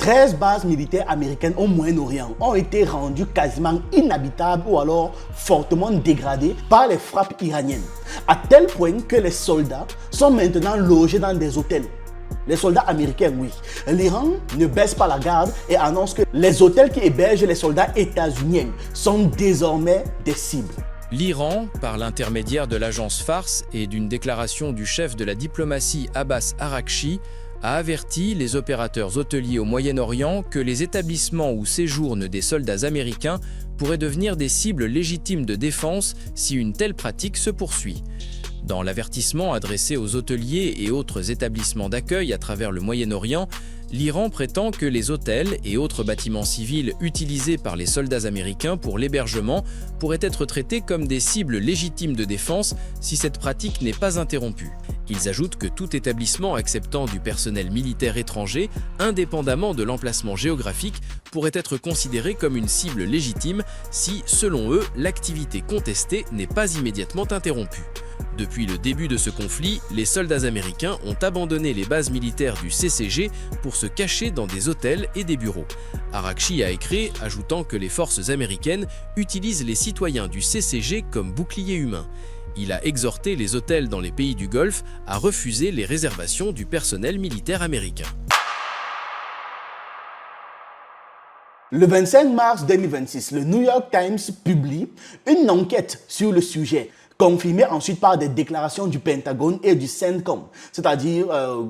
13 bases militaires américaines au Moyen-Orient ont été rendues quasiment inhabitables ou alors fortement dégradées par les frappes iraniennes, à tel point que les soldats sont maintenant logés dans des hôtels. Les soldats américains, oui. L'Iran ne baisse pas la garde et annonce que les hôtels qui hébergent les soldats états-uniens sont désormais des cibles. L'Iran, par l'intermédiaire de l'agence Fars et d'une déclaration du chef de la diplomatie Abbas Araghchi, a averti les opérateurs hôteliers au Moyen-Orient que les établissements où séjournent des soldats américains pourraient devenir des cibles légitimes de défense si une telle pratique se poursuit. Dans l'avertissement adressé aux hôteliers et autres établissements d'accueil à travers le Moyen-Orient, l'Iran prétend que les hôtels et autres bâtiments civils utilisés par les soldats américains pour l'hébergement pourraient être traités comme des cibles légitimes de défense si cette pratique n'est pas interrompue. Ils ajoutent que tout établissement acceptant du personnel militaire étranger, indépendamment de l'emplacement géographique, pourrait être considéré comme une cible légitime si, selon eux, l'activité contestée n'est pas immédiatement interrompue. Depuis le début de ce conflit, les soldats américains ont abandonné les bases militaires du CCG pour se cacher dans des hôtels et des bureaux. Araghchi a écrit, ajoutant que les forces américaines utilisent les citoyens du CCG comme boucliers humains. Il a exhorté les hôtels dans les pays du Golfe à refuser les réservations du personnel militaire américain. Le 25 mars 2026, le New York Times publie une enquête sur le sujet, confirmée ensuite par des déclarations du Pentagone et du CENTCOM, c'est-à-dire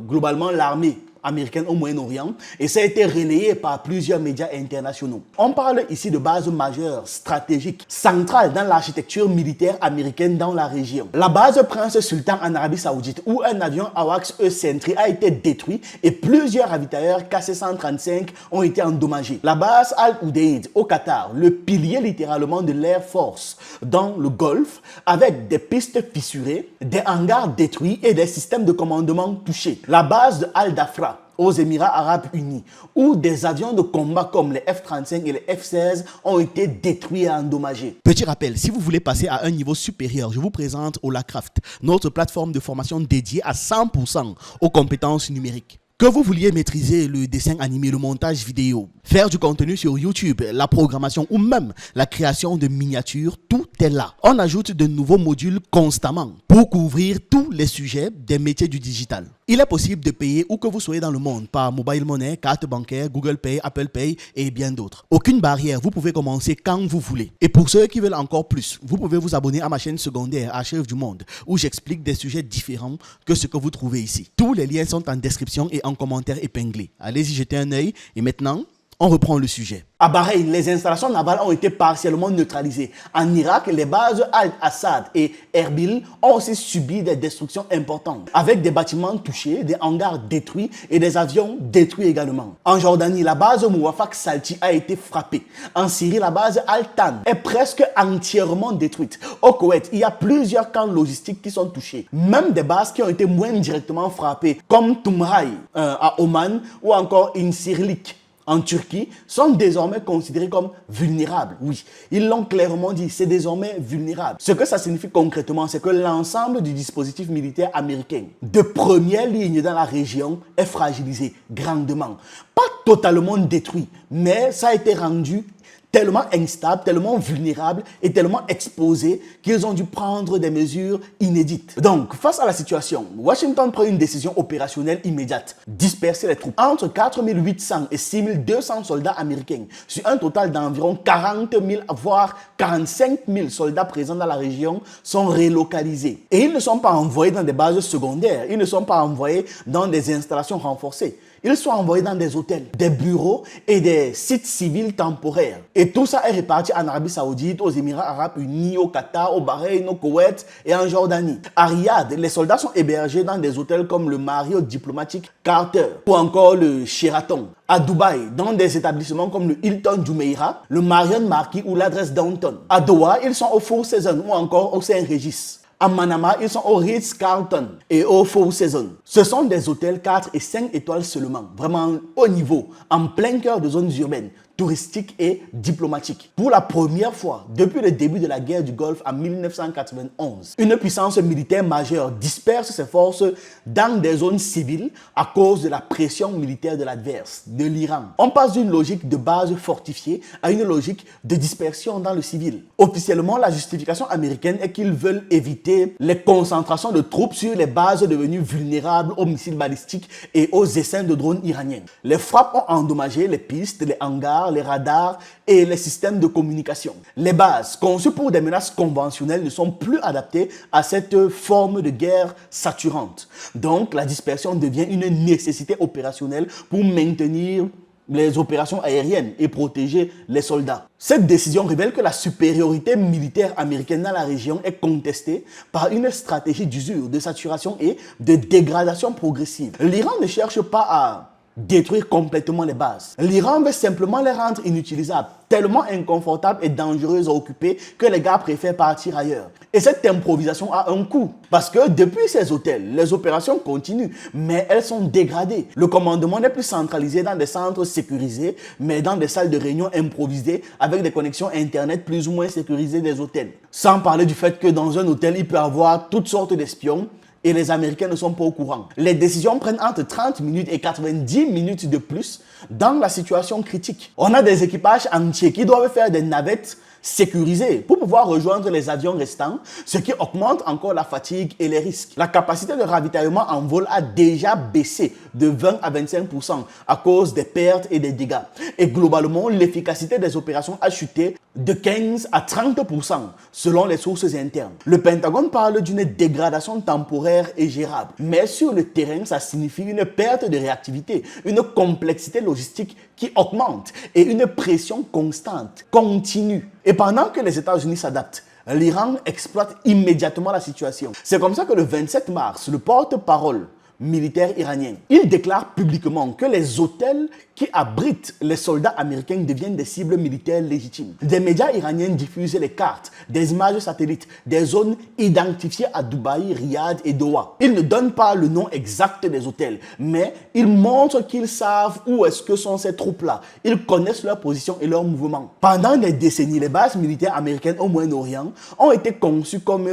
globalement l'armée américaine au Moyen-Orient, et ça a été relayé par plusieurs médias internationaux. On parle ici de bases majeures, stratégiques, centrales dans l'architecture militaire américaine dans la région. La base Prince Sultan en Arabie Saoudite, où un avion AWACS E-Sentry a été détruit et plusieurs ravitailleurs KC-135 ont été endommagés. La base Al-Udeid au Qatar, le pilier littéralement de l'Air Force dans le Golfe, avec des pistes fissurées, des hangars détruits et des systèmes de commandement touchés. La base de Al-Dafra aux Émirats Arabes Unis, où des avions de combat comme les F-35 et les F-16 ont été détruits et endommagés. Petit rappel, si vous voulez passer à un niveau supérieur, je vous présente Holacraft, notre plateforme de formation dédiée à 100% aux compétences numériques. Que vous vouliez maîtriser le dessin animé, le montage vidéo, faire du contenu sur YouTube, la programmation ou même la création de miniatures, tout est là. On ajoute de nouveaux modules constamment pour couvrir tous les sujets des métiers du digital. Il est possible de payer où que vous soyez dans le monde par mobile money, carte bancaire, Google Pay, Apple Pay et bien d'autres. Aucune barrière, vous pouvez commencer quand vous voulez. Et pour ceux qui veulent encore plus, vous pouvez vous abonner à ma chaîne secondaire Archives du Monde où j'explique des sujets différents que ce que vous trouvez ici. Tous les liens sont en description et en commentaire épinglé. Allez-y jeter un œil et maintenant, on reprend le sujet. À Bahreïn, les installations navales ont été partiellement neutralisées. En Irak, les bases Al-Assad et Erbil ont aussi subi des destructions importantes, avec des bâtiments touchés, des hangars détruits et des avions détruits également. En Jordanie, la base Mouafak Salti a été frappée. En Syrie, la base Al-Tan est presque entièrement détruite. Au Koweït, il y a plusieurs camps logistiques qui sont touchés. Même des bases qui ont été moins directement frappées, comme Tumray à Oman ou encore Incirlik en Turquie, sont désormais considérés comme vulnérables. Oui, ils l'ont clairement dit, c'est désormais vulnérable. Ce que ça signifie concrètement, c'est que l'ensemble du dispositif militaire américain de première ligne dans la région est fragilisé grandement. Pas totalement détruit, mais ça a été rendu tellement instable, tellement vulnérable et tellement exposé qu'ils ont dû prendre des mesures inédites. Donc, face à la situation, Washington prend une décision opérationnelle immédiate. Disperser les troupes. Entre 4800 et 6200 soldats américains, sur un total d'environ 40 000 voire 45 000 soldats présents dans la région, sont relocalisés. Et ils ne sont pas envoyés dans des bases secondaires, ils ne sont pas envoyés dans des installations renforcées. Ils sont envoyés dans des hôtels, des bureaux et des sites civils temporaires. Et tout ça est réparti en Arabie Saoudite, aux Émirats Arabes Unis, au Qatar, au Bahreïn, au Koweït et en Jordanie. À Riyad, les soldats sont hébergés dans des hôtels comme le Marriott diplomatique Carter ou encore le Sheraton. À Dubaï, dans des établissements comme le Hilton Jumeirah, le Marriott Marquis ou l'adresse Downton. À Doha, ils sont au Four Seasons ou encore au Saint-Régis. À Manama, ils sont au Ritz-Carlton et au Four Seasons. Ce sont des hôtels 4 et 5 étoiles seulement, vraiment haut niveau, en plein cœur de zones urbaines. touristique et diplomatique. Pour la première fois depuis le début de la guerre du Golfe en 1991, une puissance militaire majeure disperse ses forces dans des zones civiles à cause de la pression militaire de l'adverse, de l'Iran. On passe d'une logique de base fortifiée à une logique de dispersion dans le civil. Officiellement, la justification américaine est qu'ils veulent éviter les concentrations de troupes sur les bases devenues vulnérables aux missiles balistiques et aux essaims de drones iraniens. Les frappes ont endommagé les pistes, les hangars, les radars et les systèmes de communication. Les bases, conçues pour des menaces conventionnelles, ne sont plus adaptées à cette forme de guerre saturante. Donc, la dispersion devient une nécessité opérationnelle pour maintenir les opérations aériennes et protéger les soldats. Cette décision révèle que la supériorité militaire américaine dans la région est contestée par une stratégie d'usure, de saturation et de dégradation progressive. L'Iran ne cherche pas à détruire complètement les bases. L'Iran veut simplement les rendre inutilisables, tellement inconfortables et dangereuses à occuper que les gars préfèrent partir ailleurs. Et cette improvisation a un coût, parce que depuis ces hôtels, les opérations continuent, mais elles sont dégradées. Le commandement n'est plus centralisé dans des centres sécurisés, mais dans des salles de réunion improvisées avec des connexions internet plus ou moins sécurisées des hôtels. Sans parler du fait que dans un hôtel, il peut y avoir toutes sortes d'espions, et les Américains ne sont pas au courant. Les décisions prennent entre 30 minutes et 90 minutes de plus dans la situation critique. On a des équipages entiers qui doivent faire des navettes sécurisées pour pouvoir rejoindre les avions restants, ce qui augmente encore la fatigue et les risques. La capacité de ravitaillement en vol a déjà baissé de 20 à 25% à cause des pertes et des dégâts. Et globalement, l'efficacité des opérations a chuté de 15 à 30% selon les sources internes. Le Pentagone parle d'une dégradation temporaire et gérable. Mais sur le terrain, ça signifie une perte de réactivité, une complexité logistique qui augmente et une pression constante, continue. Et pendant que les États-Unis s'adaptent, l'Iran exploite immédiatement la situation. C'est comme ça que le 27 mars, le porte-parole militaire iranien, il déclare publiquement que les hôtels qui abritent les soldats américains deviennent des cibles militaires légitimes. Des médias iraniens diffusent les cartes, des images satellites, des zones identifiées à Dubaï, Riyad et Doha. Ils ne donnent pas le nom exact des hôtels, mais ils montrent qu'ils savent où est-ce que sont ces troupes-là. Ils connaissent leur position et leur mouvement. Pendant des décennies, les bases militaires américaines au Moyen-Orient ont été conçues comme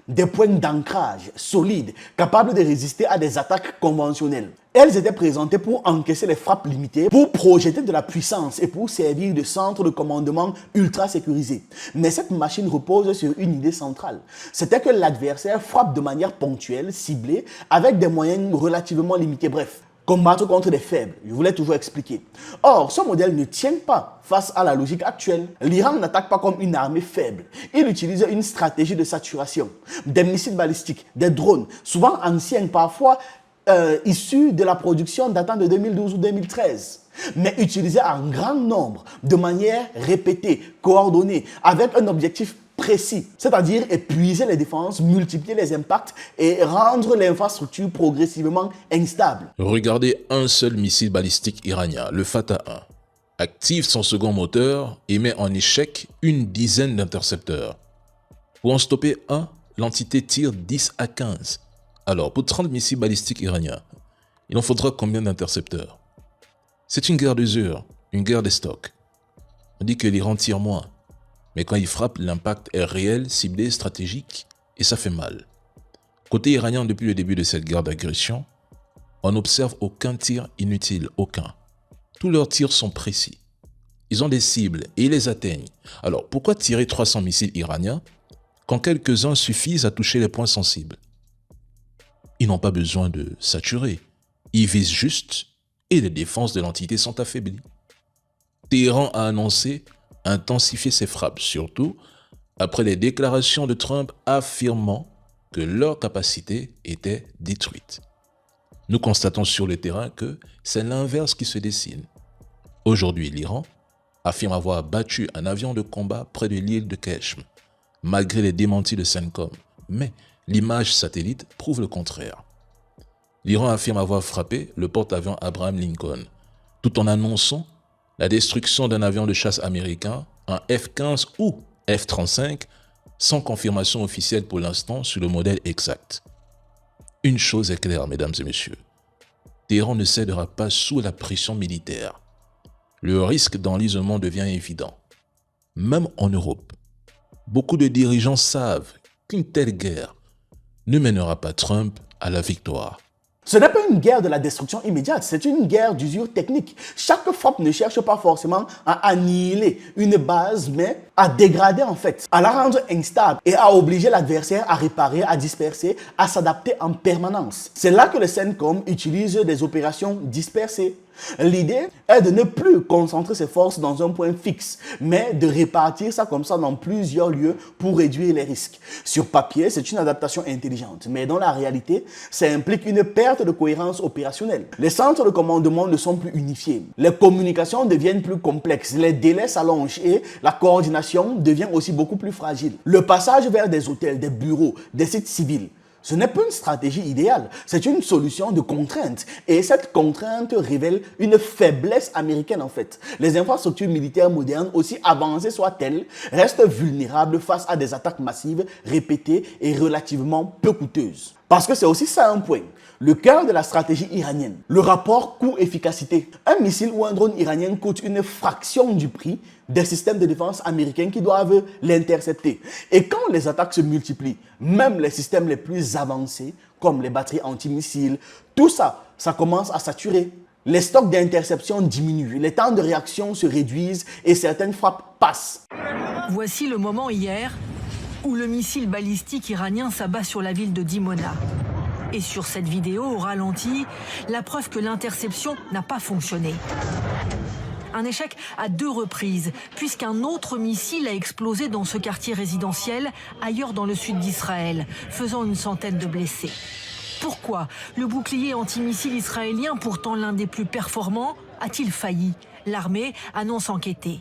des points d'ancrage solides, capables de résister à des attaques conventionnelles. Elles étaient présentées pour encaisser les frappes limitées, pour projeter de la puissance et pour servir de centre de commandement ultra sécurisé. Mais cette machine repose sur une idée centrale. C'était que l'adversaire frappe de manière ponctuelle, ciblée, avec des moyens relativement limités. Bref, combattre contre des faibles, je vous l'ai toujours expliqué. Or, ce modèle ne tient pas face à la logique actuelle. L'Iran n'attaque pas comme une armée faible. Il utilise une stratégie de saturation. Des missiles balistiques, des drones, souvent anciens, parfois issus de la production datant de 2012 ou 2013. Mais utilisés en grand nombre, de manière répétée, coordonnée, avec un objectif précis, c'est-à-dire épuiser les défenses, multiplier les impacts et rendre l'infrastructure progressivement instable. Regardez un seul missile balistique iranien, le Fatah 1. Active son second moteur et met en échec une dizaine d'intercepteurs. Pour en stopper un, l'entité tire 10 à 15. Alors, pour 30 missiles balistiques iraniens, il en faudra combien d'intercepteurs? C'est une guerre d'usure, une guerre des stocks. On dit que l'Iran tire moins. Mais quand il frappe, l'impact est réel, ciblé, stratégique, et ça fait mal. Côté iranien, depuis le début de cette guerre d'agression, on n'observe aucun tir inutile, aucun. Tous leurs tirs sont précis. Ils ont des cibles et ils les atteignent. Alors pourquoi tirer 300 missiles iraniens quand quelques-uns suffisent à toucher les points sensibles? Ils n'ont pas besoin de saturer. Ils visent juste et les défenses de l'entité sont affaiblies. Téhéran a annoncé intensifier ses frappes, surtout après les déclarations de Trump affirmant que leur capacité était détruite. Nous constatons sur le terrain que c'est l'inverse qui se dessine. Aujourd'hui, l'Iran affirme avoir battu un avion de combat près de l'île de Keshm, malgré les démentis de CENTCOM, mais l'image satellite prouve le contraire. L'Iran affirme avoir frappé le porte-avions Abraham Lincoln, tout en annonçant la destruction d'un avion de chasse américain, un F-15 ou F-35, sans confirmation officielle pour l'instant sur le modèle exact. Une chose est claire, mesdames et messieurs, Téhéran ne cédera pas sous la pression militaire. Le risque d'enlisement devient évident. Même en Europe, beaucoup de dirigeants savent qu'une telle guerre ne mènera pas Trump à la victoire. Ce n'est pas une guerre de la destruction immédiate, c'est une guerre d'usure technique. Chaque frappe ne cherche pas forcément à annihiler une base, mais à dégrader en fait, à la rendre instable et à obliger l'adversaire à réparer, à disperser, à s'adapter en permanence. C'est là que le CENTCOM utilise des opérations dispersées. L'idée est de ne plus concentrer ses forces dans un point fixe, mais de répartir ça comme ça dans plusieurs lieux pour réduire les risques. Sur papier, c'est une adaptation intelligente, mais dans la réalité, ça implique une perte de cohérence opérationnelle. Les centres de commandement ne sont plus unifiés, les communications deviennent plus complexes, les délais s'allongent et la coordination devient aussi beaucoup plus fragile. Le passage vers des hôtels, des bureaux, des sites civils, ce n'est pas une stratégie idéale, c'est une solution de contrainte. Et cette contrainte révèle une faiblesse américaine en fait. Les infrastructures militaires modernes, aussi avancées soient-elles, restent vulnérables face à des attaques massives, répétées et relativement peu coûteuses. Parce que c'est aussi ça un point. Le cœur de la stratégie iranienne, le rapport coût-efficacité. Un missile ou un drone iranien coûte une fraction du prix des systèmes de défense américains qui doivent l'intercepter. Et quand les attaques se multiplient, même les systèmes les plus avancés, comme les batteries antimissiles, tout ça, ça commence à saturer. Les stocks d'interception diminuent, les temps de réaction se réduisent et certaines frappes passent. Voici le moment hier où le missile balistique iranien s'abat sur la ville de Dimona. Et sur cette vidéo, au ralenti, la preuve que l'interception n'a pas fonctionné. Un échec à 2 reprises, puisqu'un autre missile a explosé dans ce quartier résidentiel, ailleurs dans le sud d'Israël, faisant une centaine de blessés. Pourquoi le bouclier antimissile israélien, pourtant l'un des plus performants, a-t-il failli? L'armée annonce enquêter.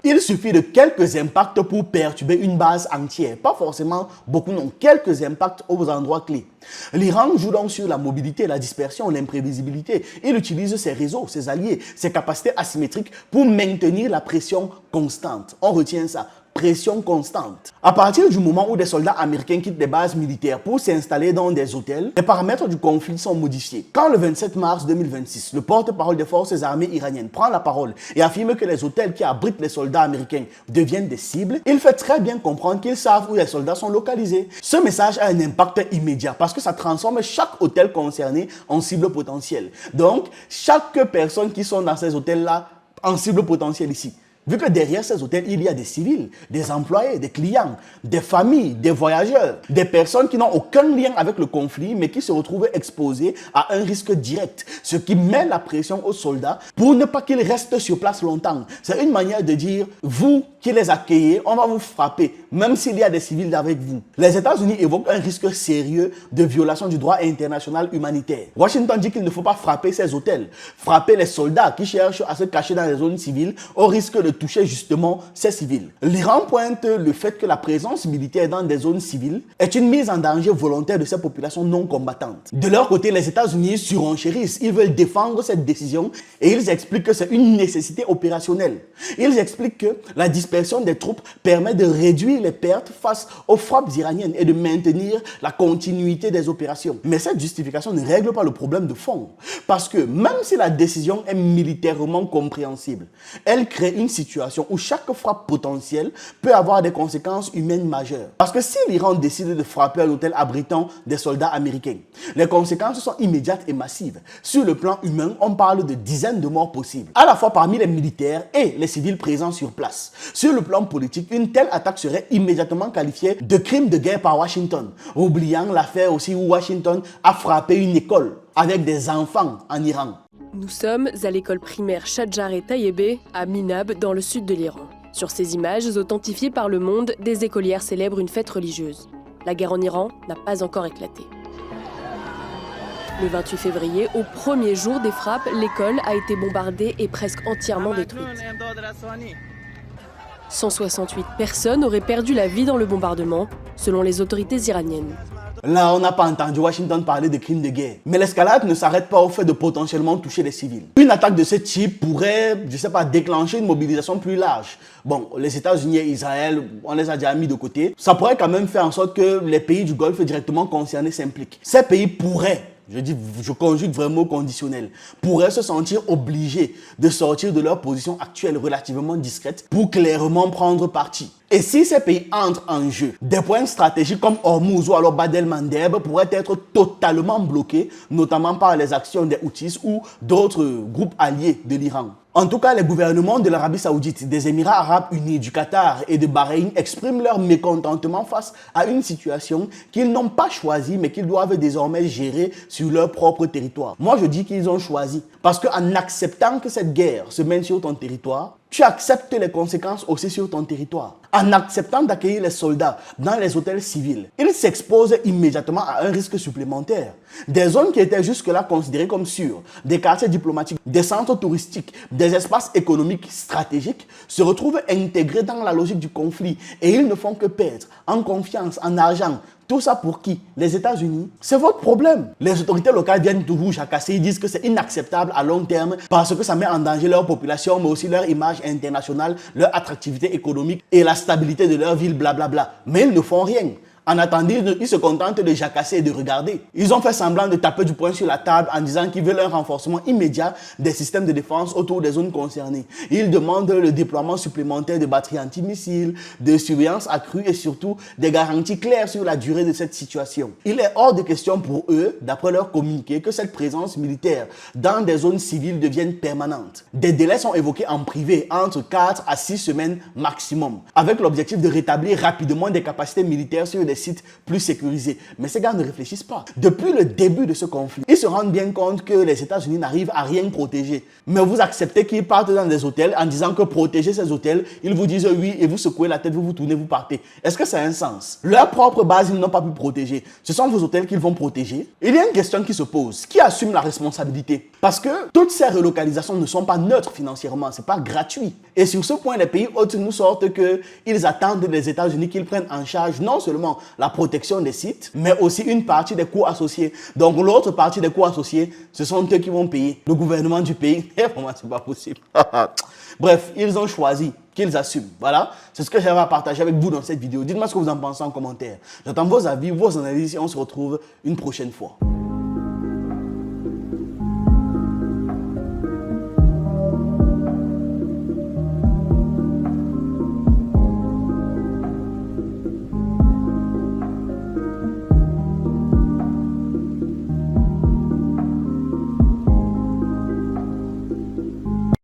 Il suffit de quelques impacts pour perturber une base entière. Pas forcément beaucoup, non. Quelques impacts aux endroits clés. L'Iran joue donc sur la mobilité, la dispersion, l'imprévisibilité. Il utilise ses réseaux, ses alliés, ses capacités asymétriques pour maintenir la pression constante. On retient ça. Pression constante. À partir du moment où des soldats américains quittent des bases militaires pour s'installer dans des hôtels, les paramètres du conflit sont modifiés. Quand le 27 mars 2026, le porte-parole des forces armées iraniennes prend la parole et affirme que les hôtels qui abritent les soldats américains deviennent des cibles, il fait très bien comprendre qu'ils savent où les soldats sont localisés. Ce message a un impact immédiat parce que ça transforme chaque hôtel concerné en cible potentielle. Donc, chaque personne qui sont dans ces hôtels-là en cible potentielle ici. Vu que derrière ces hôtels, il y a des civils, des employés, des clients, des familles, des voyageurs, des personnes qui n'ont aucun lien avec le conflit, mais qui se retrouvent exposées à un risque direct, ce qui met la pression aux soldats pour ne pas qu'ils restent sur place longtemps. C'est une manière de dire, vous qui les accueillez, on va vous frapper, même s'il y a des civils avec vous. Les États-Unis évoquent un risque sérieux de violation du droit international humanitaire. Washington dit qu'il ne faut pas frapper ces hôtels, frapper les soldats qui cherchent à se cacher dans les zones civiles au risque de toucher justement ces civils. L'Iran pointe le fait que la présence militaire dans des zones civiles est une mise en danger volontaire de ces populations non combattantes. De leur côté, les États-Unis surenchérissent. Ils veulent défendre cette décision et ils expliquent que c'est une nécessité opérationnelle. Ils expliquent que la dispersion des troupes permet de réduire les pertes face aux frappes iraniennes et de maintenir la continuité des opérations. Mais cette justification ne règle pas le problème de fond. Parce que même si la décision est militairement compréhensible, elle crée une situation où chaque frappe potentielle peut avoir des conséquences humaines majeures. Parce que si l'Iran décide de frapper un hôtel abritant des soldats américains, les conséquences sont immédiates et massives. Sur le plan humain, on parle de dizaines de morts possibles, à la fois parmi les militaires et les civils présents sur place. Sur le plan politique, une telle attaque serait immédiatement qualifiée de crime de guerre par Washington, oubliant l'affaire aussi où Washington a frappé une école avec des enfants en Iran. Nous sommes à l'école primaire Shadjar Tayyebe à Minab, dans le sud de l'Iran. Sur ces images, authentifiées par Le Monde, des écolières célèbrent une fête religieuse. La guerre en Iran n'a pas encore éclaté. Le 28 février, au premier jour des frappes, l'école a été bombardée et presque entièrement détruite. 168 personnes auraient perdu la vie dans le bombardement, selon les autorités iraniennes. Là, on n'a pas entendu Washington parler de crimes de guerre. Mais l'escalade ne s'arrête pas au fait de potentiellement toucher les civils. Une attaque de ce type pourrait, déclencher une mobilisation plus large. Bon, les États-Unis et Israël, on les a déjà mis de côté. Ça pourrait quand même faire en sorte que les pays du Golfe directement concernés s'impliquent. Ces pays pourraient je conjugue vraiment au conditionnel, pourraient se sentir obligés de sortir de leur position actuelle relativement discrète pour clairement prendre parti. Et si ces pays entrent en jeu, des points stratégiques comme Hormuz ou alors Bab el-Mandeb pourraient être totalement bloqués, notamment par les actions des Houthis ou d'autres groupes alliés de l'Iran. En tout cas, les gouvernements de l'Arabie Saoudite, des Émirats Arabes Unis, du Qatar et de Bahreïn expriment leur mécontentement face à une situation qu'ils n'ont pas choisie mais qu'ils doivent désormais gérer sur leur propre territoire. Moi, je dis qu'ils ont choisi parce qu'en acceptant que cette guerre se mène sur ton territoire, tu acceptes les conséquences aussi sur ton territoire. En acceptant d'accueillir les soldats dans les hôtels civils, ils s'exposent immédiatement à un risque supplémentaire. Des zones qui étaient jusque-là considérées comme sûres, des quartiers diplomatiques, des centres touristiques, des espaces économiques stratégiques se retrouvent intégrés dans la logique du conflit et ils ne font que perdre en confiance, en argent. Tout ça pour qui? Les États-Unis? C'est votre problème. Les autorités locales viennent toujours jacasser, ils disent que c'est inacceptable à long terme parce que ça met en danger leur population, mais aussi leur image internationale, leur attractivité économique et la stabilité de leur ville, blablabla. Mais ils ne font rien. En attendant, ils se contentent de jacasser et de regarder. Ils ont fait semblant de taper du poing sur la table en disant qu'ils veulent un renforcement immédiat des systèmes de défense autour des zones concernées. Ils demandent le déploiement supplémentaire de batteries antimissiles, de surveillance accrue et surtout des garanties claires sur la durée de cette situation. Il est hors de question pour eux, d'après leur communiqué, que cette présence militaire dans des zones civiles devienne permanente. Des délais sont évoqués en privé, entre 4 à 6 semaines maximum, avec l'objectif de rétablir rapidement des capacités militaires sur des sites plus sécurisés. Mais ces gars ne réfléchissent pas. Depuis le début de ce conflit, ils se rendent bien compte que les États-Unis n'arrivent à rien protéger. Mais vous acceptez qu'ils partent dans des hôtels en disant que protéger ces hôtels, ils vous disent oui et vous secouez la tête, vous vous tournez, vous partez. Est-ce que ça a un sens? Leur propre base, ils n'ont pas pu protéger. Ce sont vos hôtels qu'ils vont protéger. Il y a une question qui se pose. Qui assume la responsabilité? Parce que toutes ces relocalisations ne sont pas neutres financièrement, c'est pas gratuit. Et sur ce point, les pays hôtes nous sortent qu'ils attendent des États-Unis qu'ils prennent en charge non seulement la protection des sites, mais aussi une partie des coûts associés. Donc l'autre partie des coûts associés, ce sont eux qui vont payer. Le gouvernement du pays, vraiment c'est pas possible. Bref, ils ont choisi qu'ils assument. Voilà, c'est ce que j'avais à partager avec vous dans cette vidéo. Dites-moi ce que vous en pensez en commentaire. J'attends vos avis, vos analyses et on se retrouve une prochaine fois.